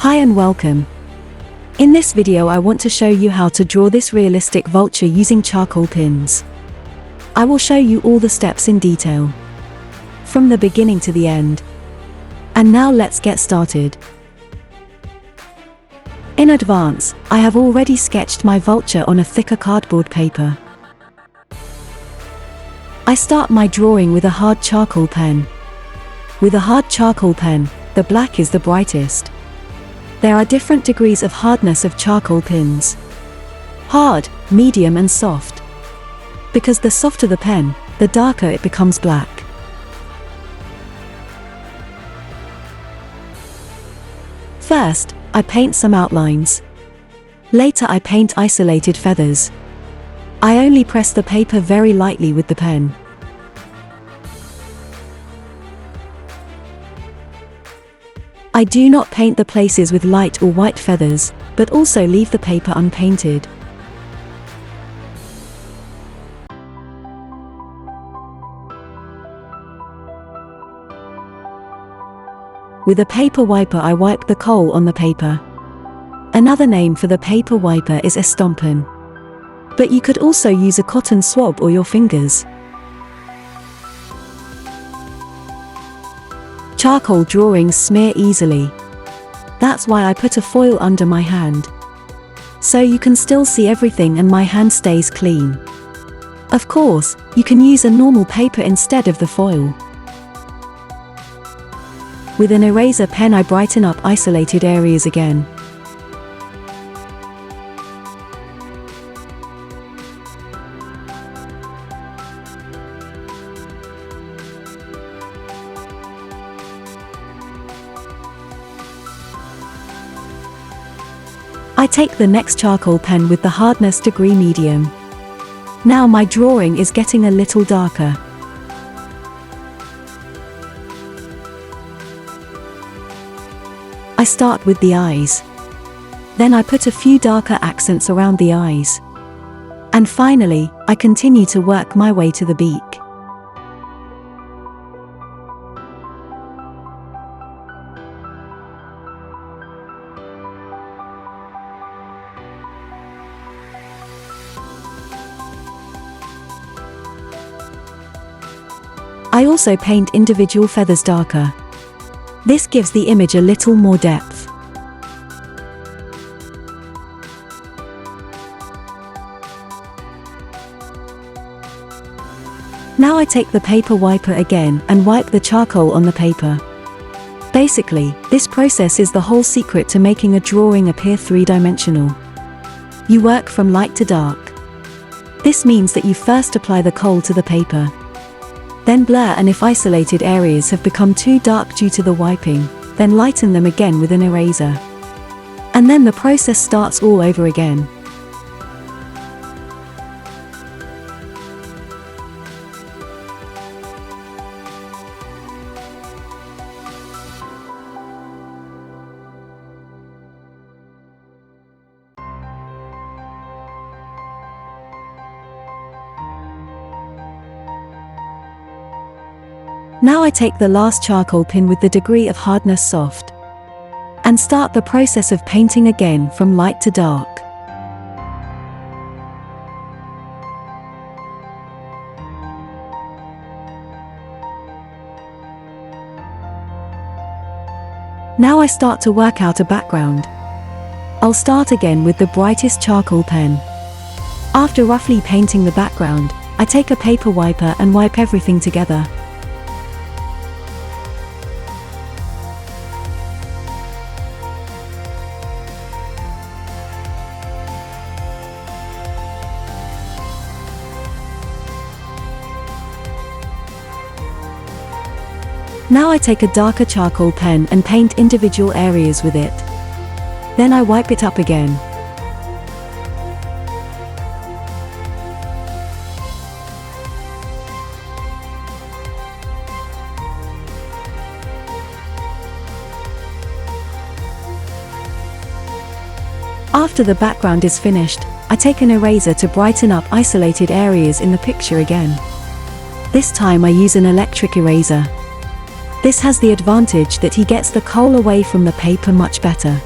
Hi and welcome. In this video I want to show you how to draw this realistic vulture using charcoal pins. I will show you all the steps in detail, from the beginning to the end. And now let's get started. In advance, I have already sketched my vulture on a thicker cardboard paper. I start my drawing with a hard charcoal pen. With a hard charcoal pen, the black is the brightest. There are different degrees of hardness of charcoal pins: hard, medium and soft. Because the softer the pen, the darker it becomes black. First, I paint some outlines. Later I paint isolated feathers. I only press the paper very lightly with the pen. I do not paint the places with light or white feathers, but also leave the paper unpainted. With a paper wiper I wipe the coal on the paper. Another name for the paper wiper is estompen. But you could also use a cotton swab or your fingers. Charcoal drawings smear easily. That's why I put a foil under my hand, so you can still see everything and my hand stays clean. Of course, you can use a normal paper instead of the foil. With an eraser pen I brighten up isolated areas again. I take the next charcoal pen with the hardness degree medium. Now my drawing is getting a little darker. I start with the eyes. Then I put a few darker accents around the eyes. And finally, I continue to work my way to the beak. I also paint individual feathers darker. This gives the image a little more depth. Now I take the paper wiper again and wipe the charcoal on the paper. Basically, this process is the whole secret to making a drawing appear three-dimensional. You work from light to dark. This means that you first apply the coal to the paper. Then blur, and if isolated areas have become too dark due to the wiping, then lighten them again with an eraser. And then the process starts all over again. Now I take the last charcoal pin with the degree of hardness soft, and start the process of painting again from light to dark. Now I start to work out a background. I'll start again with the brightest charcoal pen. After roughly painting the background, I take a paper wiper and wipe everything together. Now I take a darker charcoal pen and paint individual areas with it. Then I wipe it up again. After the background is finished, I take an eraser to brighten up isolated areas in the picture again. This time I use an electric eraser. This has the advantage that he gets the coal away from the paper much better.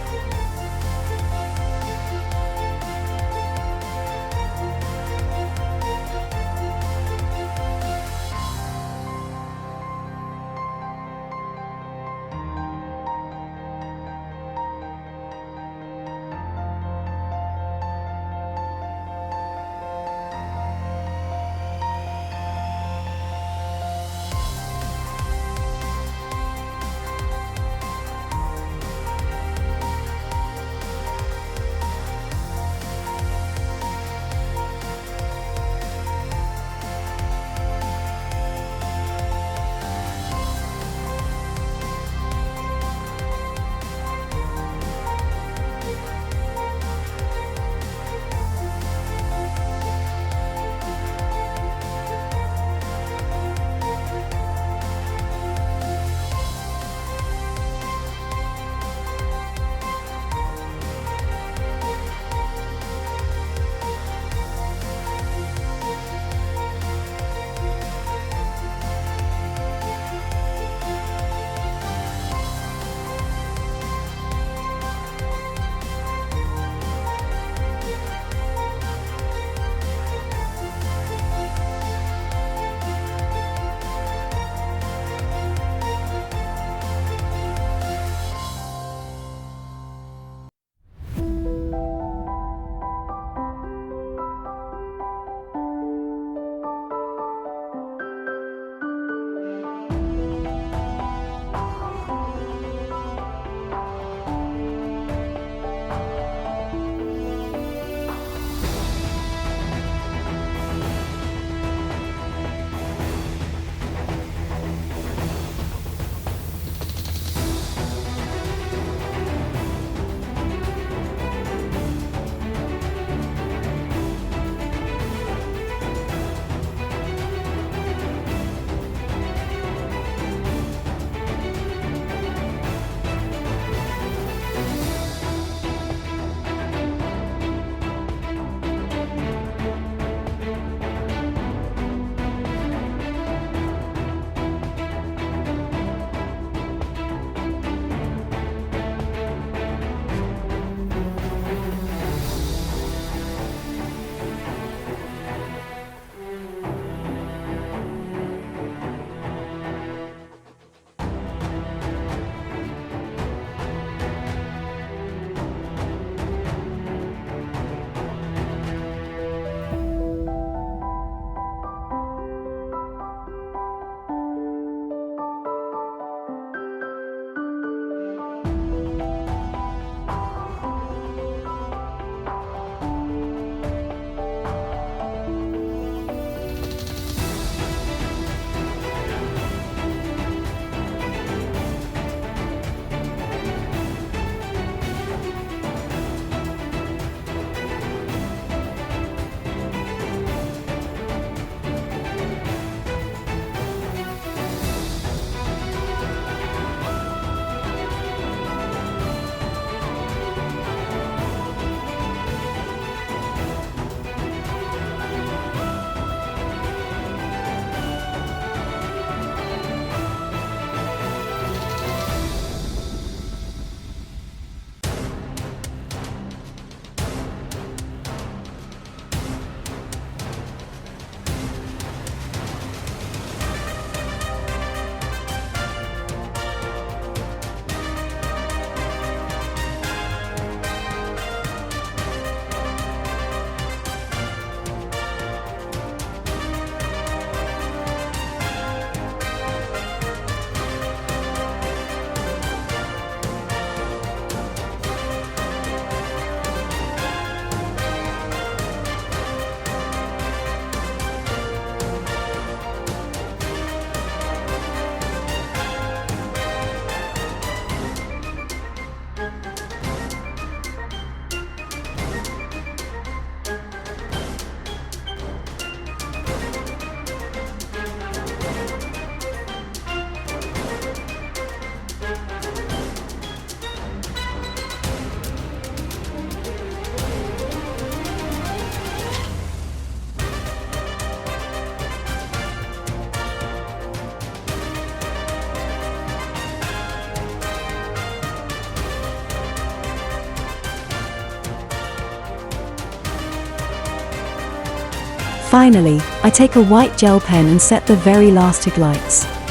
Finally, I take a white gel pen and set the very last highlights.